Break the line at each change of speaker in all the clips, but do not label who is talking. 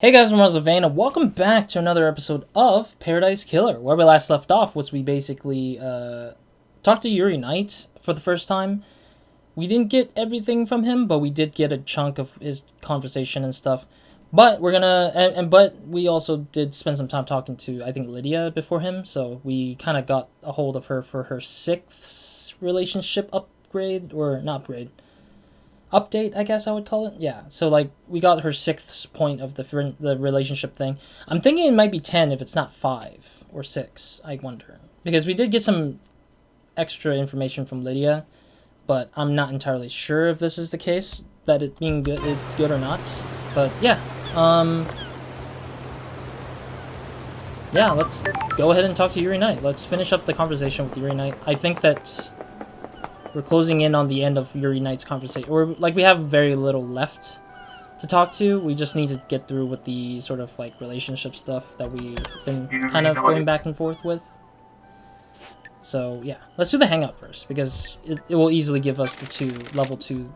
Hey guys, I'm RozaldVaneGAME, and welcome back to another episode of Paradise Killer. Where we last left off was we basically talked to Yuri Night for the first time. We didn't get everything from him, but we did get a chunk of his conversation and stuff. But we're gonna, but we also did spend some time talking to, I think, Lydia before him. So we kind of got a hold of her for her 6th relationship upgrade, or not upgrade. Update, I guess I would call it. Yeah, so like we got her 6th point of the relationship thing. I'm thinking it might be 10 if it's not 5 or 6. I wonder, because we did get some extra information from Lydia, but I'm not entirely sure if this is the case, that it being good or not. But yeah, yeah, let's go ahead and talk to Yuri Night. Let's finish up the conversation with Yuri Night. I think that we're closing in on the end of Yuri Night's conversation. Or like we have very little left to talk to. We just need to get through with the sort of like relationship stuff that we've been kind of going back and forth with. So yeah, let's do the hangout first, because it will easily give us the level 2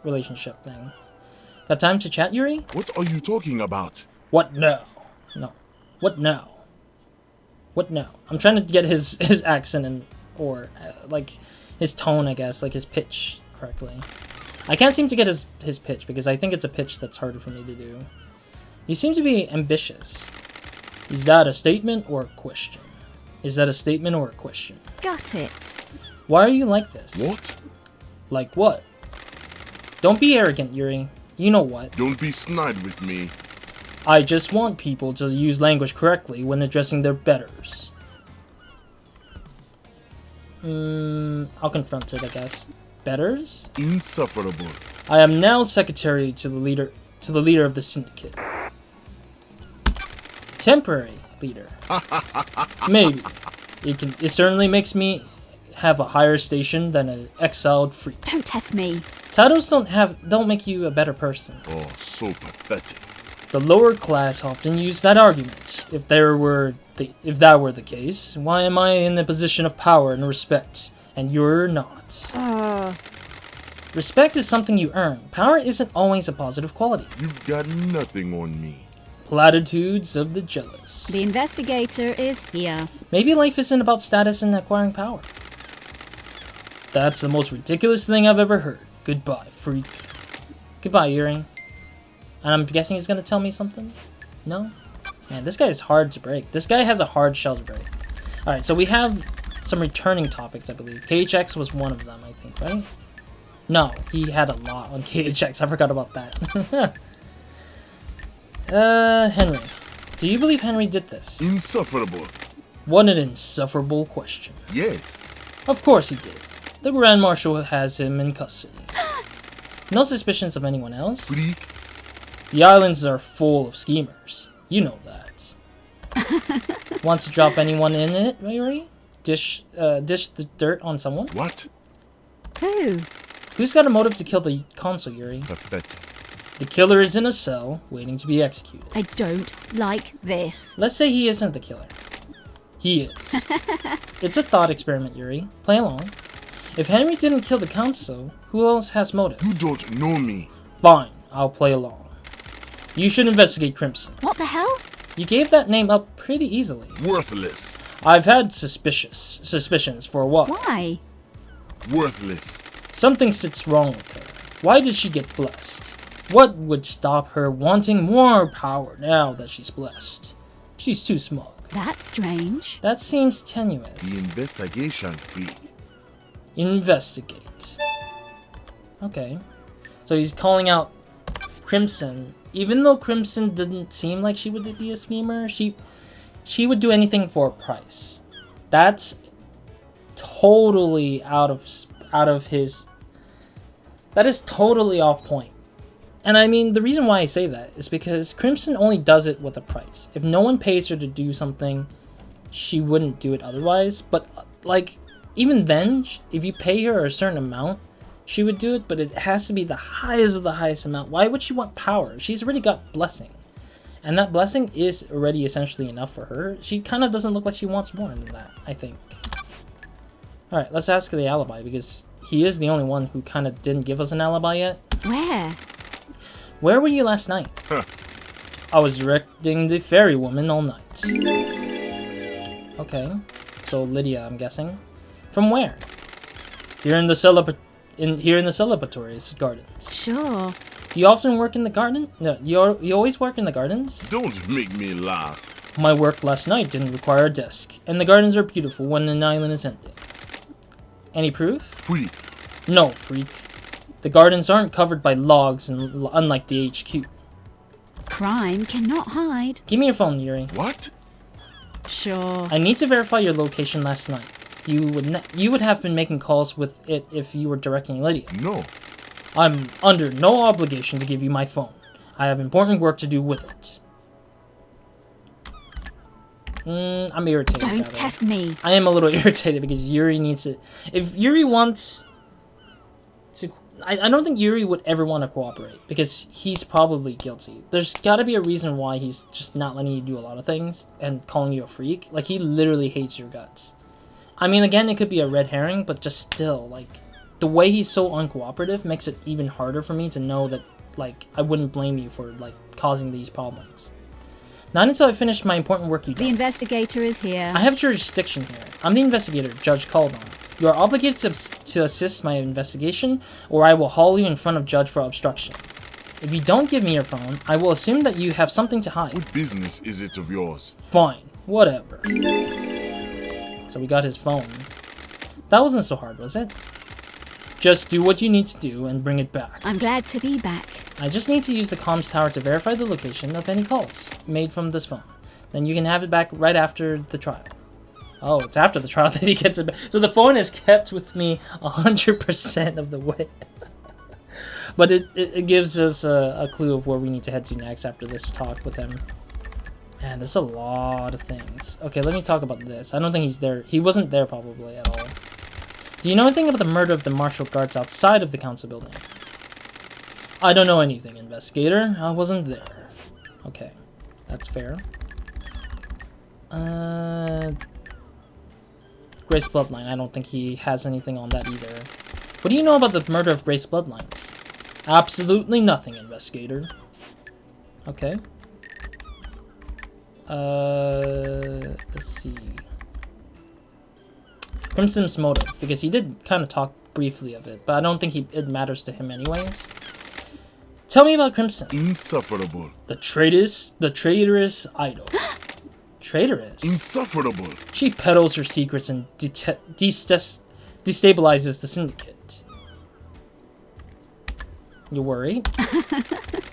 relationship thing. Got time to chat, Yuri?
What are you talking about?
What now? No. What now? What now? I'm trying to get his accent and like his tone, I guess, like his pitch correctly. I can't seem to get his pitch, because I think it's a pitch that's harder for me to do. You seem to be ambitious. Is that a statement or a question? Is that a statement or a question?
Got it.
Why are you like this?
What?
Like what? Don't be arrogant, Yuri. You know what?
Don't be snide with me.
I just want people to use language correctly when addressing their betters. I'll confront it, I guess. Betters?
Insufferable.
I am now secretary to the leader of the syndicate. Temporary leader. Maybe. It certainly makes me have a higher station than an exiled freak.
Don't test me.
Titles don't make you a better person.
Oh, so pathetic.
The lower class often use that argument. If that were the case, why am I in the position of power and respect, and you're not? Respect is something you earn. Power isn't always a positive quality.
You've got nothing on me.
Platitudes of the jealous.
The investigator is here. Maybe
life isn't about status and acquiring power. That's the most ridiculous thing I've ever heard. Goodbye, freak. Goodbye, Yuri. And I'm guessing he's gonna tell me something? No? Man, this guy is hard to break. This guy has a hard shell to break. Alright, so we have some returning topics, I believe. KHX was one of them, I think, right? No, he had a lot on KHX. I forgot about that. Henry. Do you believe Henry did this?
Insufferable.
What an insufferable question.
Yes.
Of course he did. The Grand Marshal has him in custody. No suspicions of anyone else?
Freak.
The islands are full of schemers. You know that. Wants to drop anyone in it, Yuri? Dish the dirt on someone?
What?
Who?
Who's got a motive to kill the consul, Yuri?
Pathetic.
The killer is in a cell, waiting to be executed.
I don't like this.
Let's say he isn't the killer. He is. It's a thought experiment, Yuri. Play along. If Henry didn't kill the consul, who else has motive?
You don't know me.
Fine, I'll play along. You should investigate Crimson.
What the hell?
You gave that name up pretty easily.
Worthless.
I've had suspicions for a while.
Why?
Worthless.
Something sits wrong with her. Why did she get blessed? What would stop her wanting more power now that she's blessed? She's too smug.
That's strange.
That seems tenuous.
The investigation free.
Investigate. Okay. So he's calling out Crimson. Even though Crimson didn't seem like she would be a schemer, she would do anything for a price. That's totally out of his. That is totally off point. And I mean, the reason why I say that is because Crimson only does it with a price. If no one pays her to do something, she wouldn't do it otherwise. But like, even then, if you pay her a certain amount, she would do it, but it has to be the highest of the highest amount. Why would she want power? She's already got blessing. And that blessing is already essentially enough for her. She kind of doesn't look like she wants more than that, I think. Alright, let's ask the alibi, because he is the only one who kind of didn't give us an alibi yet.
Where?
Where were you last night? I was directing the ferry woman all night. Okay. So Lydia, I'm guessing. From where? Here in the celebratories gardens.
Sure.
You often work in the garden? No, you always work in the gardens?
Don't make me laugh.
My work last night didn't require a desk, and the gardens are beautiful when an island is empty. Any proof?
Freak.
No, freak. The gardens aren't covered by logs, unlike the HQ.
Crime cannot hide.
Give me your phone, Yuri.
What?
Sure.
I need to verify your location last night. You would have been making calls with it if you were directing Lydia.
No.
I'm under no obligation to give you my phone. I have important work to do with it. I'm irritated.
Don't test me.
I am a little irritated because Yuri needs it. If Yuri wants to... I don't think Yuri would ever want to cooperate because he's probably guilty. There's got to be a reason why he's just not letting you do a lot of things and calling you a freak. Like, he literally hates your guts. I mean, again, it could be a red herring, but just still, like... The way he's so uncooperative makes it even harder for me to know that, like, I wouldn't blame you for, like, causing these problems. Not until I finish my important work you do.
The investigator is here.
I have jurisdiction here. I'm the investigator, Judge called on. You are obligated to assist my investigation, or I will haul you in front of Judge for obstruction. If you don't give me your phone, I will assume that you have something to hide.
What business is it of yours?
Fine. Whatever. So we got his phone. That wasn't so hard, was it? Just do what you need to do and bring it back.
I'm glad to be back.
I just need to use the comms tower to verify the location of any calls made from this phone. Then you can have it back right after the trial. Oh, it's after the trial that he gets it back. So the phone is kept with me 100% of the way. But it gives us a clue of where we need to head to next after this talk with him. Man, there's a lot of things. Okay, let me talk about this. I don't think he's there. He wasn't there probably at all. Do you know anything about the murder of the martial guards outside of the council building? I don't know anything, investigator. I wasn't there. Okay, that's fair. Grace Bloodline. I don't think he has anything on that either. What do you know about the murder of Grace Bloodlines? Absolutely nothing, investigator. Okay. Let's see. Crimson's motive, because he did kind of talk briefly of it, but I don't think it matters to him anyways. Tell me about Crimson.
Insufferable.
The traitorous idol. Traitorous?
Insufferable.
She peddles her secrets and destabilizes the syndicate. You worried?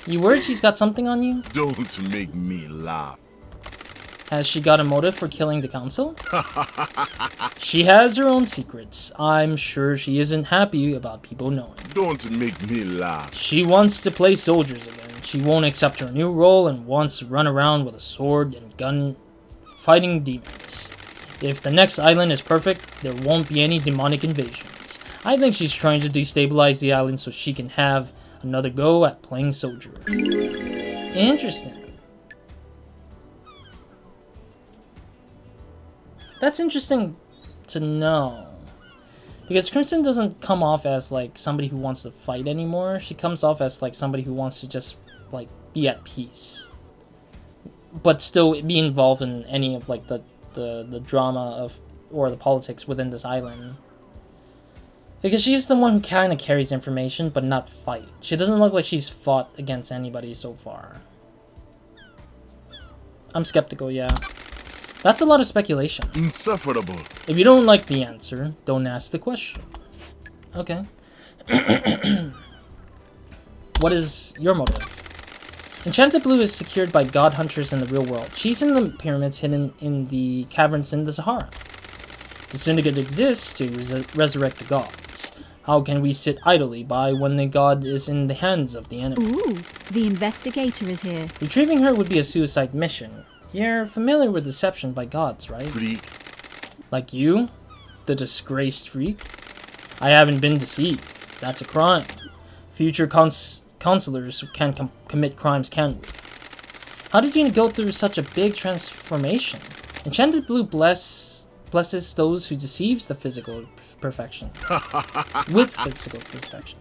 You worried she's got something on you?
Don't make me laugh.
Has she got a motive for killing the council? She has her own secrets. I'm sure she isn't happy about people knowing.
Don't make me laugh.
She wants to play soldiers again. She won't accept her new role and wants to run around with a sword and gun fighting demons. If the next island is perfect, there won't be any demonic invasions. I think she's trying to destabilize the island so she can have another go at playing soldier. Interesting. That's interesting to know. Because Crimson doesn't come off as, like, somebody who wants to fight anymore. She comes off as, like, somebody who wants to just, like, be at peace. But still be involved in any of, like, the drama of, or the politics within this island. Because she's the one who kind of carries information, but not fight. She doesn't look like she's fought against anybody so far. I'm skeptical, yeah. That's a lot of speculation.
Insufferable.
If you don't like the answer, don't ask the question. Okay. What is your motive? Enchanted Blue is secured by god hunters in the real world. She's in the pyramids hidden in the caverns in the Sahara. The syndicate exists to resurrect the gods. How can we sit idly by when the god is in the hands of the enemy?
Ooh, the investigator is here.
Retrieving her would be a suicide mission. You're familiar with deception by gods, right?
Freak.
Like you? The disgraced freak? I haven't been deceived. That's a crime. Future counselors can commit crimes, can we? How did you go through such a big transformation? Enchanted Blue blesses those who deceives the physical perfection. With physical perfection.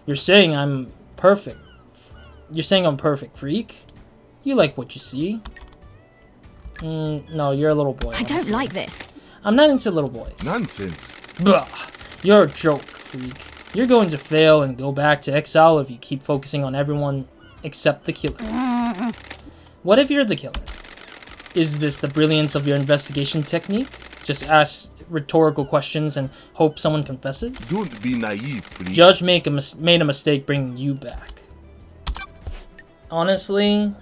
You're saying I'm perfect. You're saying I'm perfect, freak? You like what you see. No, you're a little boy.
I don't
honestly.
like this.
I'm not into little boys.
Nonsense.
Blah. You're a joke, freak. You're going to fail and go back to exile if you keep focusing on everyone except the killer. What if you're the killer? Is this the brilliance of your investigation technique? Just ask rhetorical questions and hope someone confesses?
Don't be naive, freak.
Judge made a mistake bringing you back. Honestly...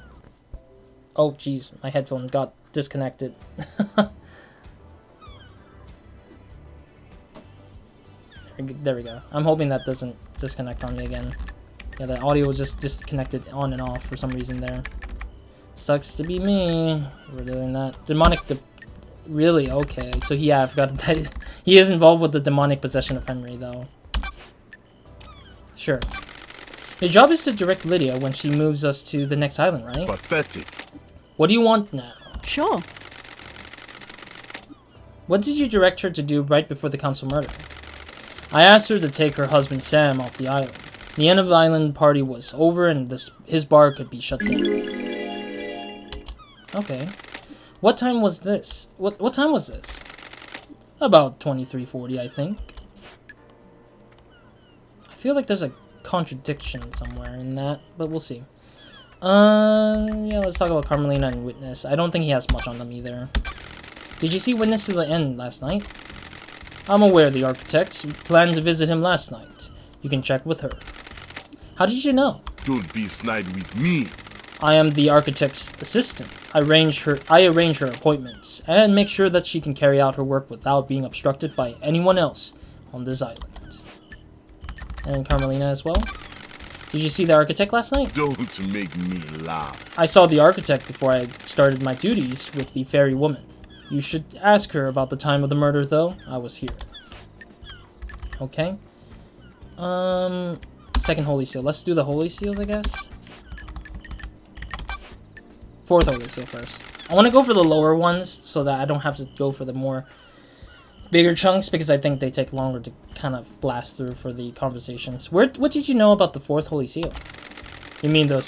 Oh, jeez. My headphone got disconnected. There we go. I'm hoping that doesn't disconnect on me again. Yeah, the audio was just disconnected on and off for some reason there. Sucks to be me. We're doing that. Really? Okay. So yeah, I forgot that he is involved with the demonic possession of Henry, though. Sure. Your job is to direct Lydia when she moves us to the next island, right?
Pathetic.
What do you want now?
Sure.
What did you direct her to do right before the council murder? I asked her to take her husband Sam off the island. The end of the island party was over and his bar could be shut down. Okay. What time was this? What time was this? About 23:40, I think. I feel like there's a contradiction somewhere in that, but we'll see. Yeah, let's talk about Carmelina and Witness. I don't think he has much on them either. Did you see Witness to the end last night? I'm aware the architect planned to visit him last night. You can check with her. How did you know?
Don't be snide with me.
I am the architect's assistant. I arrange her appointments and make sure that she can carry out her work without being obstructed by anyone else on this island. And Carmelina as well. Did you see the architect last night?
Don't make me laugh.
I saw the architect before I started my duties with the fairy woman. You should ask her about the time of the murder, though. I was here. Okay. Second Holy Seal. Let's do the Holy Seals, I guess. Fourth Holy Seal first. I want to go for the lower ones so that I don't have to go for the more bigger chunks because I think they take longer to kind of blast through for the conversations. What did you know about the Fourth Holy Seal? You mean the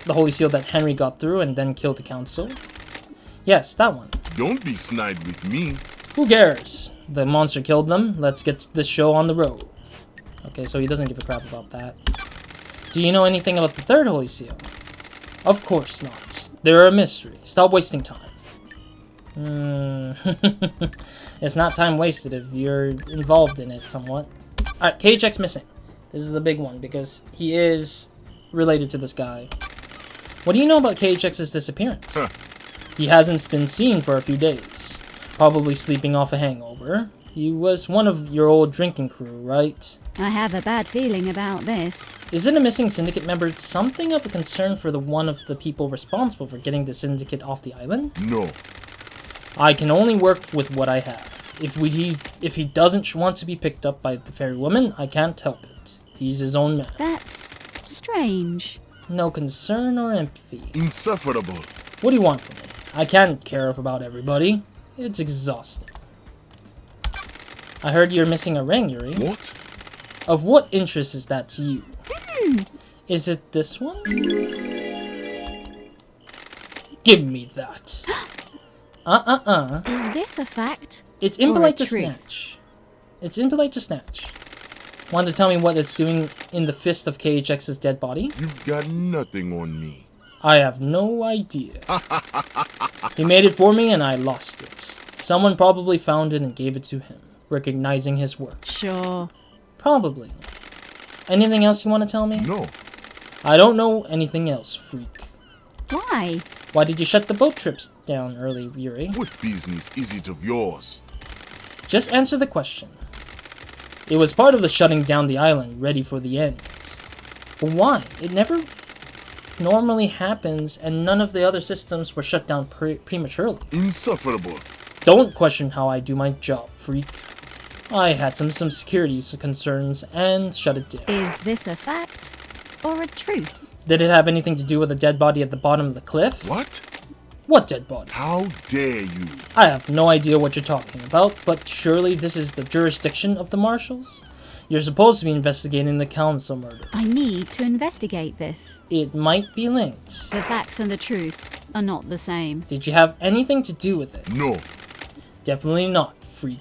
Holy Seal that Henry got through and then killed the council? Yes, that one.
Don't be snide with me.
Who cares? The monster killed them. Let's get this show on the road. Okay, so he doesn't give a crap about that. Do you know anything about the Third Holy Seal? Of course not. They're a mystery. Stop wasting time. It's not time wasted if you're involved in it somewhat. Alright, KHX missing. This is a big one because he is related to this guy. What do you know about KHX's disappearance?
Huh.
He hasn't been seen for a few days. Probably sleeping off a hangover. He was one of your old drinking crew, right?
I have a bad feeling about this.
Isn't a missing syndicate member something of a concern for one of the people responsible for getting the syndicate off the island?
No.
I can only work with what I have. If he doesn't want to be picked up by the fairy woman, I can't help it. He's his own man.
That's strange.
No concern or empathy.
Insufferable.
What do you want from me? I can't care about everybody. It's exhausting. I heard you're missing a ring, Yuri.
What?
Of what interest is that to you? Is it this one? Give me that.
Is this a fact?
It's
Or
impolite
a
to
trick?
snatch. It's impolite to snatch. Want to tell me what it's doing in the fist of KHX's dead body?
You've got nothing on me.
I have no idea. He made it for me and I lost it. Someone probably found it and gave it to him, recognizing his work.
Sure.
Probably. Anything else you want to tell me?
No.
I don't know anything else, freak.
Why?
Why did you shut the boat trips down early, Yuri?
What business is it of yours?
Just answer the question. It was part of the shutting down the island, ready for the end. But why? It never normally happens, and none of the other systems were shut down prematurely.
Insufferable.
Don't question how I do my job, freak. I had some security concerns and shut it down.
Is this a fact? Or a truth?
Did it have anything to do with the dead body at the bottom of the cliff?
What?
What dead body?
How dare you?
I have no idea what you're talking about, but surely this is the jurisdiction of the marshals? You're supposed to be investigating the council murder.
I need to investigate this.
It might be linked.
The facts and the truth are not the same.
Did you have anything to do with it?
No.
Definitely not, freak.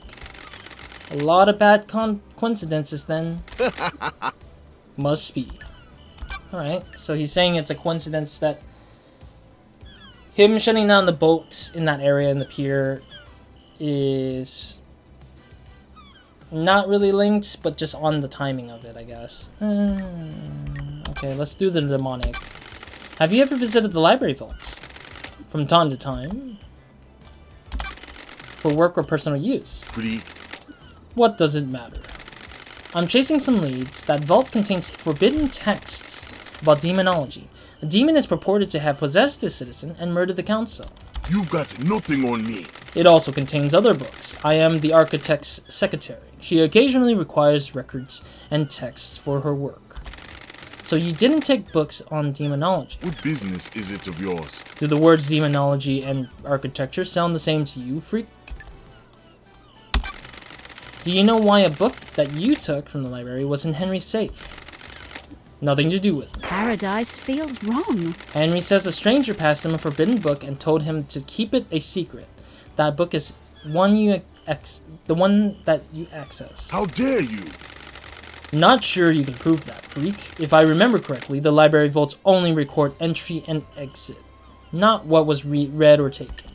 A lot of bad coincidences then. Must be. Alright, so he's saying it's a coincidence that him shutting down the boat in that area in the pier is not really linked, but just on the timing of it, I guess. Okay, let's do the demonic. Have you ever visited the library vaults? From time to time? For work or personal use?
Free.
What does it matter? I'm chasing some leads. That vault contains forbidden texts about demonology. A demon is purported to have possessed a citizen and murdered the council.
You got nothing on me.
It also contains other books. I am the architect's secretary. She occasionally requires records and texts for her work. So you didn't take books on demonology.
What business is it of yours?
Do the words demonology and architecture sound the same to you, freak? Do you know why a book that you took from the library was in Henry's safe? Nothing to do with me.
Paradise feels wrong.
Henry says a stranger passed him a forbidden book and told him to keep it a secret. That book is the one that you access.
How dare you?
Not sure you can prove that, freak. If I remember correctly, the library vaults only record entry and exit, not what was read or taken.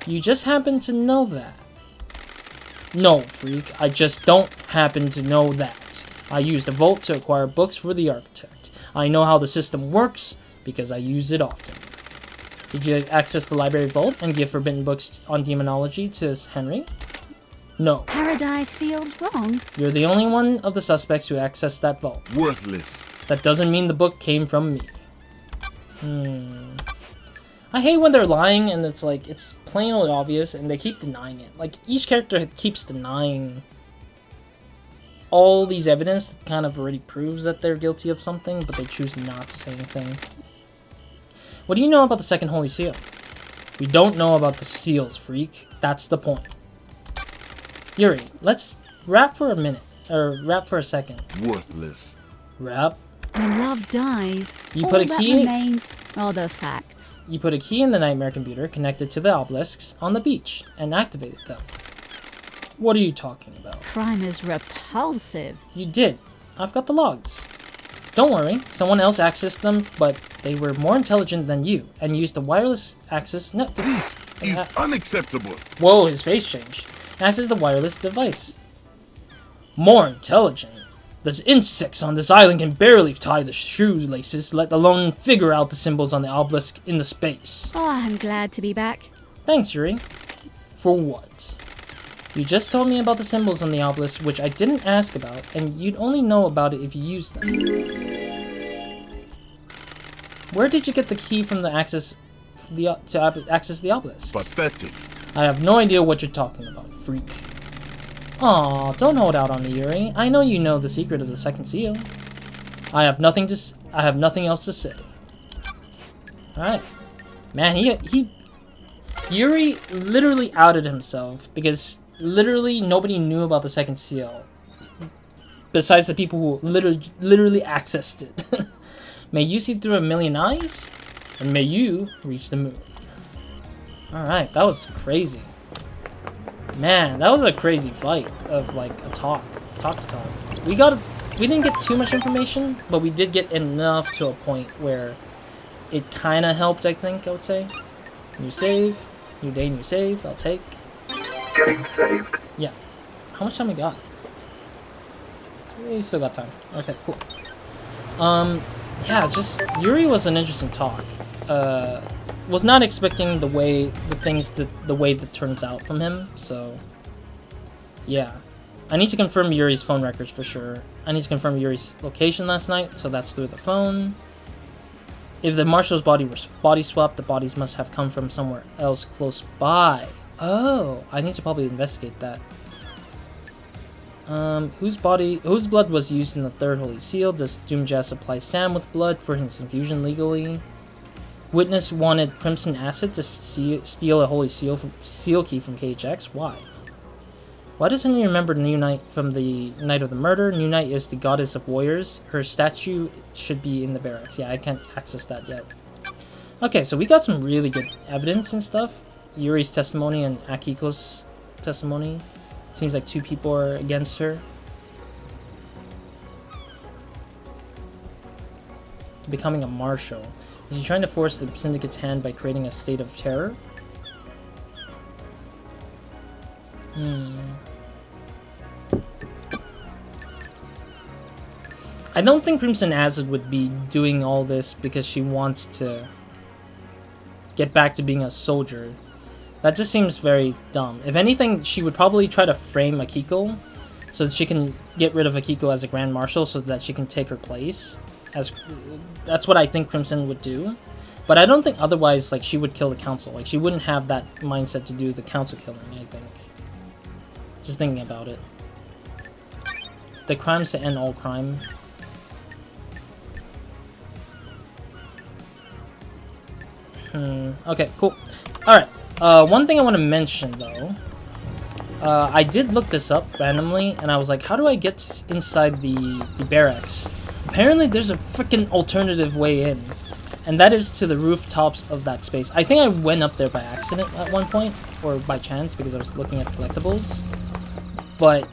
You just happen to know that. No, freak, I just don't happen to know that. I used the vault to acquire books for the architect. I know how the system works because I use it often. Did you access the library vault and give forbidden books on demonology to Henry? No.
Paradise feels wrong.
You're the only one of the suspects who accessed that vault.
Worthless.
That doesn't mean the book came from me. I hate when they're lying and it's like, it's plain old obvious and they keep denying it. Like, each character keeps denying all these evidence that kind of already proves that they're guilty of something, but they choose not to say anything. What do you know about the second holy seal? We don't know about the seals, freak. That's the point. Yuri, let's rap for a minute. Or rap for a second.
Worthless.
Rap.
When love dies,
You
all
put a
that
key-
remains are the facts.
You put a key in the nightmare computer connected to the obelisks on the beach and activated them. What are you talking about?
Crime is repulsive.
You did. I've got the logs. Don't worry, someone else accessed them, but they were more intelligent than you and used the wireless access
This is unacceptable.
Whoa, his face changed. Access the wireless device. More intelligent? The insects on this island can barely tie the shoelaces, let alone figure out the symbols on the obelisk in the space.
Oh, I'm glad to be back.
Thanks, Yuri. For what? You just told me about the symbols on the obelisk, which I didn't ask about, and you'd only know about it if you used them. Where did you get the key from to access the obelisk?
Pathetic.
I have no idea what you're talking about, freak. Aw, don't hold out on me, Yuri. I know you know the secret of the second seal. I have nothing else to say. Alright. Man, Yuri literally outed himself because literally nobody knew about the second seal. Besides the people who literally accessed it. May you see through a million eyes, and may you reach the moon. Alright, that was crazy. Man, that was a crazy fight of like a talk. We didn't get too much information, but we did get enough to a point where it kind of helped, I think, I would say. New save. New day, new save. I'll take.
Getting saved.
Yeah. How much time we got? We still got time. Okay, cool. Yeah, just Yuri was an interesting talk. Was not expecting the way that turns out from him, so yeah. I need to confirm Yuri's phone records for sure. I need to confirm Yuri's location last night, so that's through the phone. If the marshal's body were body swapped, the bodies must have come from somewhere else close by. Oh, I need to probably investigate that. Whose blood was used in the third holy seal? Does Doomjazz supply Sam with blood for his infusion legally? Witness wanted Crimson Acid to steal a holy seal key from KHX. Why? Why doesn't he remember New Night from the night of the murder? New Night is the goddess of warriors. Her statue should be in the barracks. Yeah, I can't access that yet. Okay, so we got some really good evidence and stuff. Yuri's testimony and Akiko's testimony. Seems like 2 people are against her. Becoming a marshal. Is he trying to force the syndicate's hand by creating a state of terror? I don't think Crimson Acid would be doing all this because she wants to get back to being a soldier. That just seems very dumb. If anything, she would probably try to frame Akiko so that she can get rid of Akiko as a Grand Marshal so that she can take her place. That's what I think Crimson would do. But I don't think otherwise, like, she would kill the council. Like, she wouldn't have that mindset to do the council killing, I think. Just thinking about it. The crimes to end all crime. Okay, cool. Alright, one thing I want to mention, though. I did look this up randomly, and I was like, how do I get inside the barracks? Apparently, there's a freaking alternative way in. And that is to the rooftops of that space. I think I went up there by accident at one point, or by chance, because I was looking at collectibles. But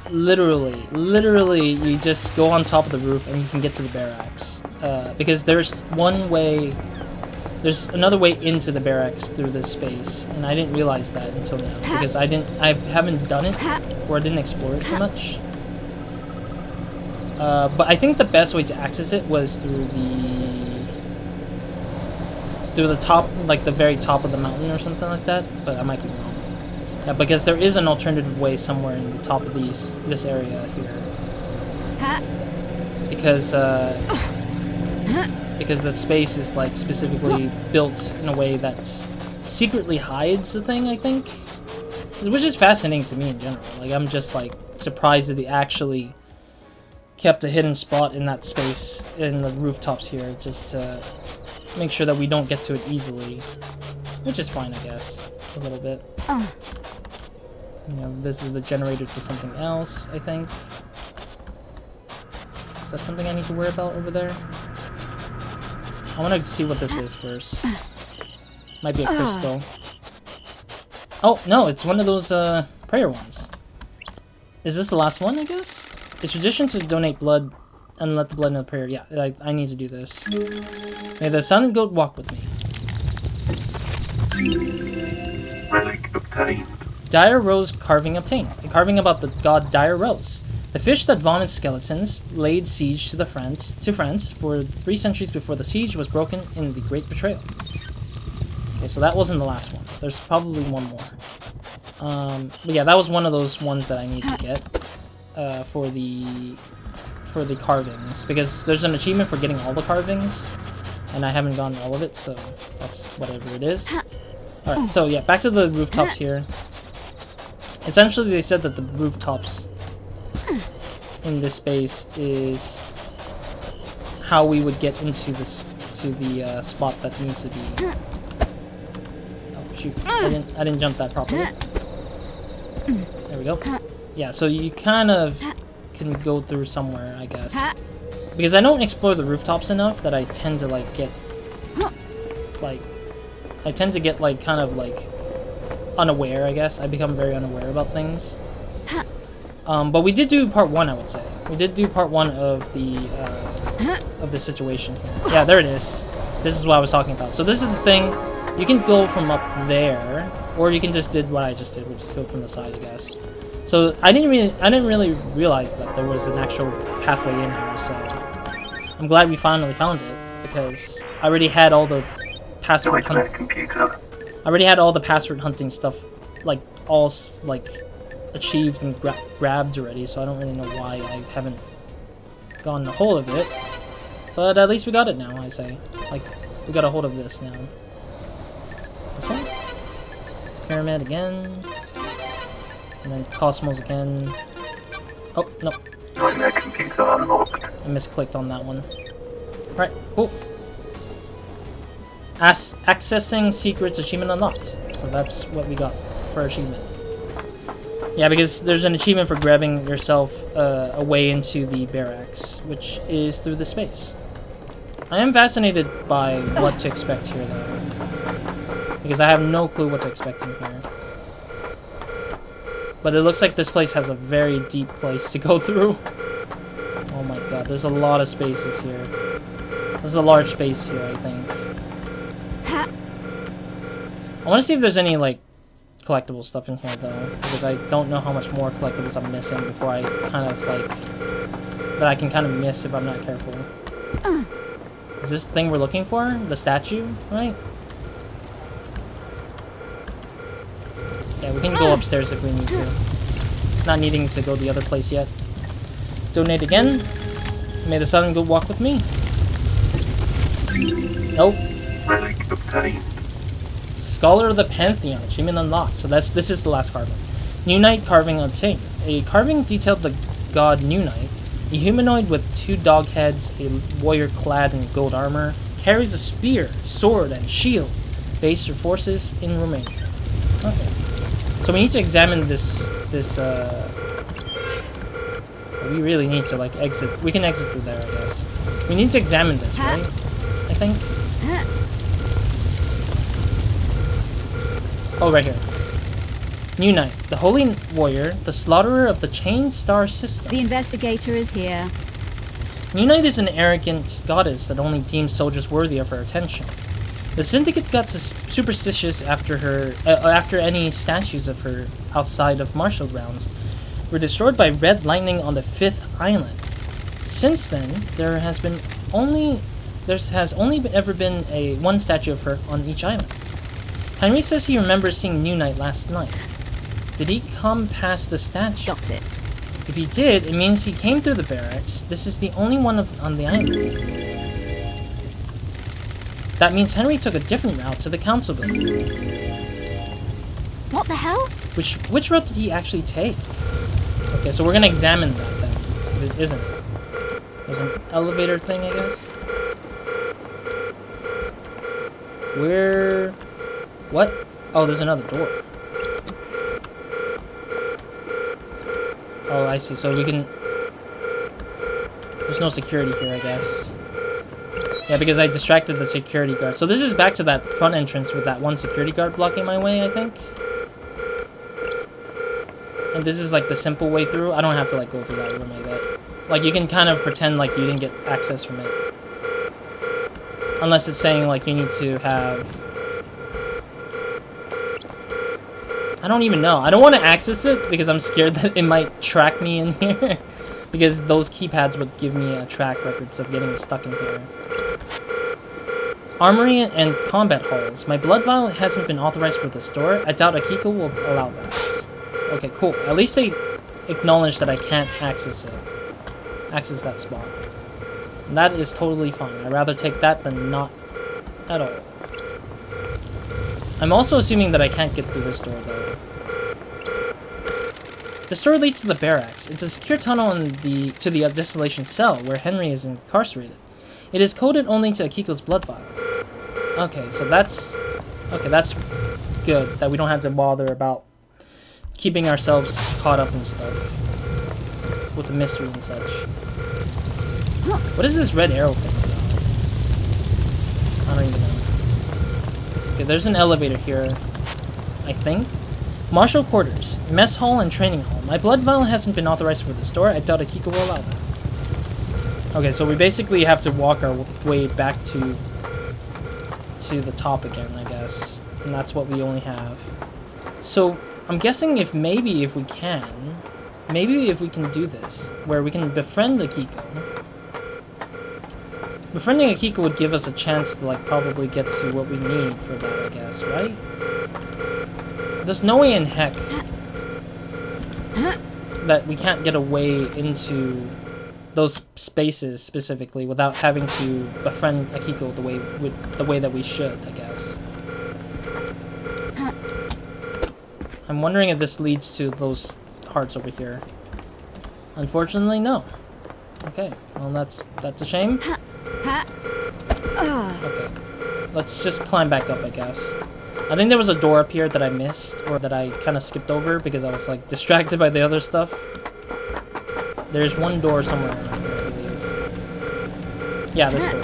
literally, you just go on top of the roof and you can get to the barracks. Because there's one way... There's another way into the barracks through this space, and I didn't realize that until now because I haven't done it or I didn't explore it too much. But I think the best way to access it was through the top, like the very top of the mountain or something like that. But I might be wrong. Yeah, because there is an alternative way somewhere in the top of this area here. Because the space is like specifically built in a way that secretly hides the thing, I think. Which is fascinating to me in general. Like, I'm just like surprised that they actually kept a hidden spot in that space in the rooftops here just to make sure that we don't get to it easily. Which is fine, I guess. A little bit. You know, this is the generator to something else, I think. Is that something I need to worry about over there? I want to see what this is first. Might be a crystal. Oh, no, it's one of those prayer ones. Is this the last one, I guess? It's tradition to donate blood and let the blood in the prayer. Yeah, I need to do this. May the sun and goat walk with me.
Relic obtained.
Dire Rose carving obtained. A carving about the god Dire Rose. The fish that vomits skeletons laid siege to France for 3 centuries before the siege was broken in the Great Betrayal. Okay, so that wasn't the last one. There's probably one more. But yeah, that was one of those ones that I need to get for the carvings, because there's an achievement for getting all the carvings, and I haven't gotten all of it, so that's whatever it is. All right, so yeah, back to the rooftops here. Essentially, they said that the rooftops in this space is how we would get into this the spot that needs to be. Oh shoot! I didn't jump that properly. There we go. Yeah, so you kind of can go through somewhere, I guess, because I don't explore the rooftops enough that I tend to like get like kind of like unaware, I guess. I become very unaware about things. But we did do part 1, I would say. We did do part 1 of the situation here. Yeah, there it is. This is what I was talking about. So this is the thing. You can go from up there, or you can just did what I just did, which is go from the side, I guess. So I didn't really realize that there was an actual pathway in here. So I'm glad we finally found it, because I already had all the password hunting stuff, like all like achieved and grabbed already, so I don't really know why I haven't gotten a hold of it. But at least we got it now, I say. Like, we got a hold of this now. This one? Pyramid again. And then Cosmos again. Oh, no.
Nightmare computer unlocked.
I misclicked on that one. Alright, cool. Accessing secrets achievement unlocked. So that's what we got for achievement. Yeah, because there's an achievement for grabbing yourself a way into the barracks, which is through the space. I am fascinated by what to expect here, though, because I have no clue what to expect in here. But it looks like this place has a very deep place to go through. Oh my god, there's a lot of spaces here. There's a large space here, I think. I want to see if there's any, like, collectible stuff in here, though, because I don't know how much more collectibles I'm missing before I kind of, like, that I can kind of miss if I'm not careful. Is this the thing we're looking for? The statue, right? Yeah, we can go upstairs if we need to. Not needing to go the other place yet. Donate again. May the sun go walk with me. Nope.
Relic obtained.
Scholar of the Pantheon, achievement unlocked. So this is the last carving. New Night carving obtained. A carving detailed the god New Night, a humanoid with 2 dog heads, a warrior clad in gold armor, carries a spear, sword, and shield. Base your forces in Romania. Okay. So we need to examine this. We really need to like exit. We can exit through there, I guess. We need to examine this, right? I think. Oh, right here. New Night, the holy warrior, the slaughterer of the chained star system.
The investigator is here.
New Night is an arrogant goddess that only deems soldiers worthy of her attention. The Syndicate got superstitious after any statues of her outside of martial grounds were destroyed by red lightning on the 5th island. Since then, there has only ever been one statue of her on each island. Henry says he remembers seeing New Night last night. Did he come past the statue?
Got it.
If he did, it means he came through the barracks. This is the only one on the island. That means Henry took a different route to the council building.
What the hell?
Which route did he actually take? Okay, so we're gonna examine that then. It isn't. There's an elevator thing, I guess. What? Oh, there's another door. Oh, I see. So we can... There's no security here, I guess. Yeah, because I distracted the security guard. So this is back to that front entrance with that one security guard blocking my way, I think. And this is like the simple way through. I don't have to like go through that room like that. Like you can kind of pretend like you didn't get access from it. Unless it's saying like you need to have... I don't even know. I don't want to access it because I'm scared that it might track me in here. Because those keypads would give me a track records of getting stuck in here. Armory and combat halls. My blood vial hasn't been authorized for the store. I doubt Akiko will allow that. Okay, cool. At least they acknowledge that I can't access it. Access that spot. And that is totally fine. I'd rather take that than not at all. I'm also assuming that I can't get through this door, though. The store leads to the barracks. It's a secure tunnel to the distillation cell where Henry is incarcerated. It is coded only to Akiko's blood vial. Okay, so that's... Okay, that's good, that we don't have to bother about keeping ourselves caught up in stuff. With the mystery and such. What is this red arrow thing about? I don't even know. Okay, there's an elevator here, I think. Martial quarters, mess hall, and training hall. My blood vial hasn't been authorized for the store. I doubt Akiko will allow that. Okay, so we basically have to walk our way back to the top again, I guess. And that's what we only have. So, I'm guessing maybe if we can do this, where we can befriend Akiko. Befriending Akiko would give us a chance to, like, probably get to what we need for that, I guess, right? There's no way in heck that we can't get a way into those spaces specifically without having to befriend Akiko the way that we should, I guess. I'm wondering if this leads to those hearts over here. Unfortunately, no. Okay, well that's a shame. Okay, let's just climb back up, I guess. I think there was a door up here that I missed, or that I kind of skipped over because I was like distracted by the other stuff. There's one door somewhere around here, I believe. Yeah, this door.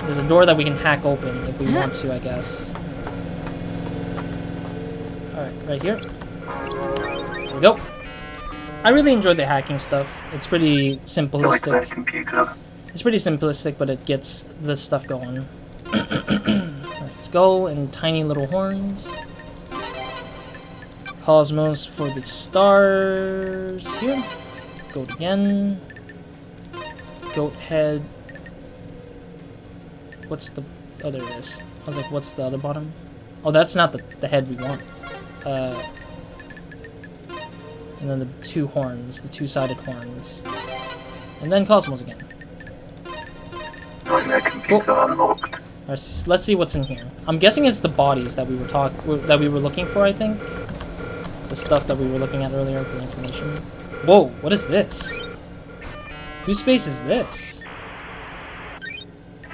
There's a door that we can hack open if we want to, I guess. Alright, right here. There we go. I really enjoy the hacking stuff. It's pretty simplistic.
Computer.
It's pretty simplistic, but it gets the stuff going. Alright, skull and tiny little horns. Cosmos for the stars here. Goat again. Goat head. What's the other list? I was like, what's the other bottom? Oh, that's not the head we want. And then the two horns, the two-sided horns. And then Cosmos again.
Nightmare computer unlocked.
Alright, let's see what's in here. I'm guessing it's the bodies that we were looking for, I think. The stuff that we were looking at earlier for the information. Whoa, what is this? Whose space is this?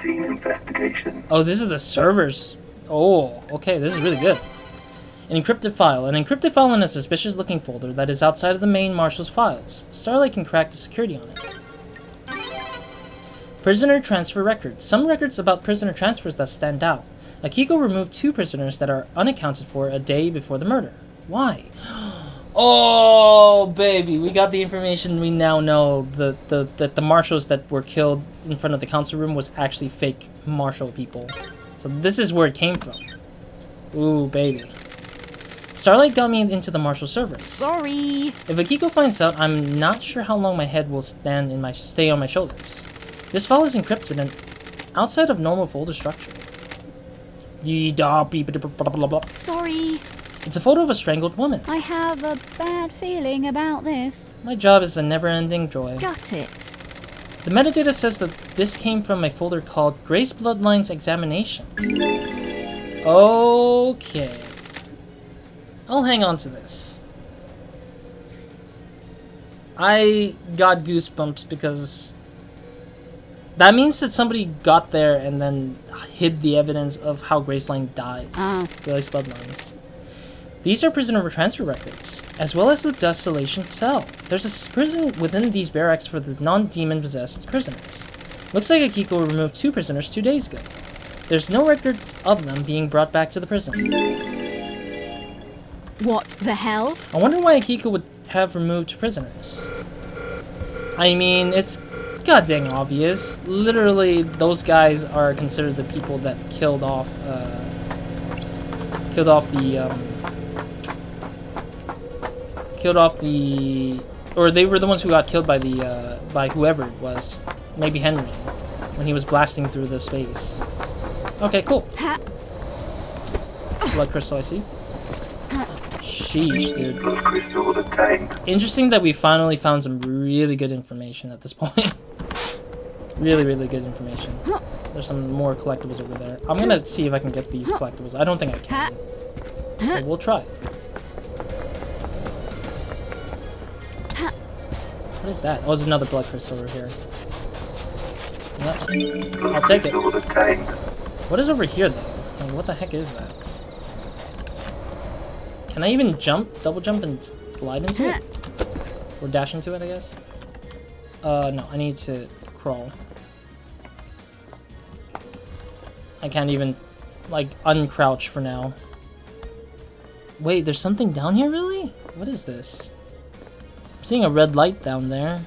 Scene investigation.
Oh, this is the servers. Oh, okay, this is really good. An encrypted file. An encrypted file in a suspicious-looking folder that is outside of the main Marshal's files. Starlight can crack the security on it. Prisoner transfer records. Some records about prisoner transfers that stand out. Akiko removed 2 prisoners that are unaccounted for a day before the murder. Why? Oh, baby, we got the information we now know. That the marshals that were killed in front of the council room was actually fake marshal people. So this is where it came from. Ooh, baby. Starlight got me into the marshal servers.
Sorry.
If Akiko finds out, I'm not sure how long my head will stay on my shoulders. This file is encrypted and outside of normal folder structure.
Sorry.
It's a photo of a strangled woman.
I have a bad feeling about this.
My job is a never-ending joy.
Got it.
The metadata says that this came from a folder called Grace Bloodlines Examination. Okay. I'll hang on to this. I got goosebumps because that means that somebody got there and then hid the evidence of how Graceline died.
Oh.
Grace Bloodlines. These are prisoner transfer records, as well as the desolation cell. There's a prison within these barracks for the non-demon possessed prisoners. Looks like Akiko removed 2 prisoners 2 days ago. There's no record of them being brought back to the prison.
What the hell?
I wonder why Akiko would have removed prisoners. I mean, it's goddamn obvious. Literally, those guys are considered the people that killed off or they were the ones who got killed by the by whoever it was, maybe Henry, when he was blasting through the space. Okay, cool. Blood crystal, I see. Sheesh, dude.
Blood crystal obtained.
Interesting that we finally found some really good information at this point. Really, really good information. There's some more collectibles over there. I'm gonna see if I can get these collectibles. I don't think I can. But we'll try. What is that? Oh, there's another blood crystal over here. Yeah, I'll take it.
Obtained.
What is over here, though? Like, what the heck is that? Can I even jump, double jump, and glide into it? Or dash into it, I guess? No, I need to crawl. I can't even, like, uncrouch for now. Wait, there's something down here, really? What is this? I'm seeing a red light down there.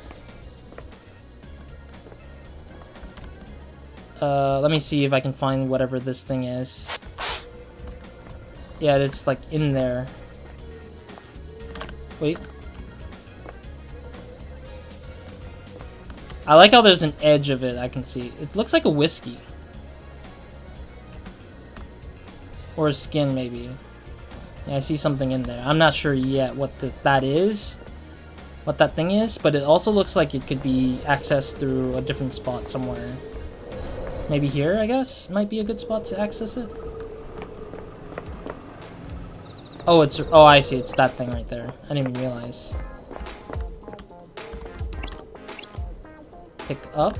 Let me see if I can find whatever this thing is. Yeah, it's like in there. Wait. I like how there's an edge of it I can see. It looks like a whiskey. Or a skin, maybe. Yeah, I see something in there. I'm not sure yet what that is. What that thing is, but it also looks like it could be accessed through a different spot somewhere. Maybe here, I guess? Might be a good spot to access it. Oh, I see. It's that thing right there. I didn't even realize. Pick up.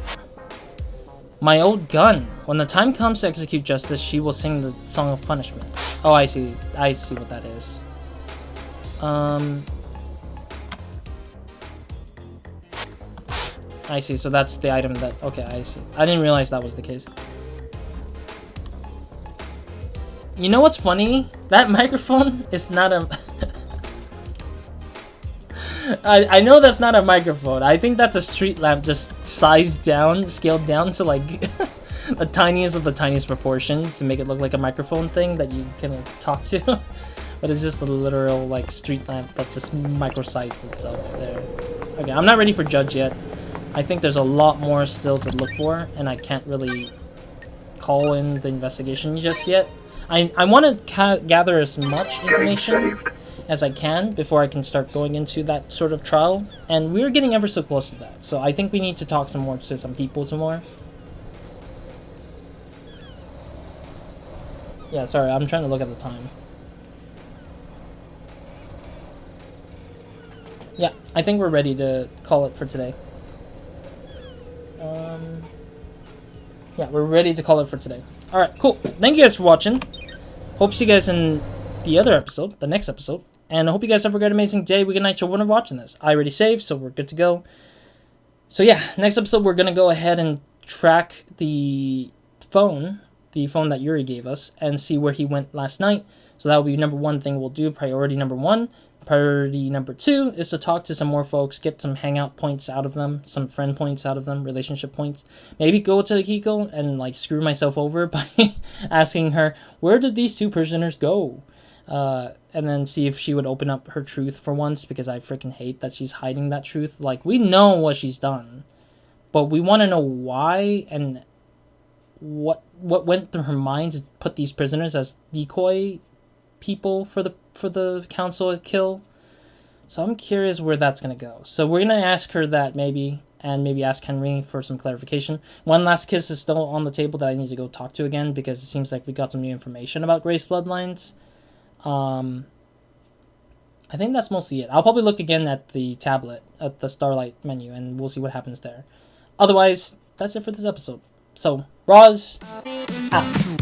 My old gun. When the time comes to execute justice, she will sing the song of punishment. Oh, I see. I see what that is. I see. So that's the item that... Okay, I see. I didn't realize that was the case. You know what's funny? That microphone is not a... I know that's not a microphone. I think that's a street lamp just sized down, scaled down to like the tiniest of the tiniest proportions to make it look like a microphone thing that you can talk to. But it's just a literal like street lamp that just micro-sized itself there. Okay, I'm not ready for judge yet. I think there's a lot more still to look for, and I can't really call in the investigation just yet. I want to gather as much information as I can before I can start going into that sort of trial, and we're getting ever so close to that. So I think we need to talk some more to some people some more. Yeah, sorry, I'm trying to look at the time. Yeah, I think we're ready to call it for today. Yeah, we're ready to call it for today. Alright, cool. Thank you guys for watching. Hope to see you guys in the other episode, the next episode. And I hope you guys have a great, amazing day, week, and night, when you're watching this. I already saved, so we're good to go. So yeah, next episode, we're going to go ahead and track the phone that Yuri gave us, and see where he went last night. So that will be number one thing we'll do, priority number one. Priority number two is to talk to some more folks, get some hangout points out of them, some friend points out of them, relationship points. Maybe go to Hiko and like screw myself over by asking her, where did these two prisoners go? And then see if she would open up her truth for once, because I freaking hate that she's hiding that truth. Like, we know what she's done, but we want to know why and what went through her mind to put these prisoners as decoy people for the council to kill. So I'm curious where that's gonna go. So we're gonna ask her that maybe, and maybe ask Henry for some clarification. One Last Kiss is still on the table that I need to go talk to again, because it seems like we got some new information about Grace bloodlines. I think that's mostly it. I'll probably look again at the tablet, at the Starlight menu, and we'll see what happens there. Otherwise, that's it for this episode. So, Roz, out.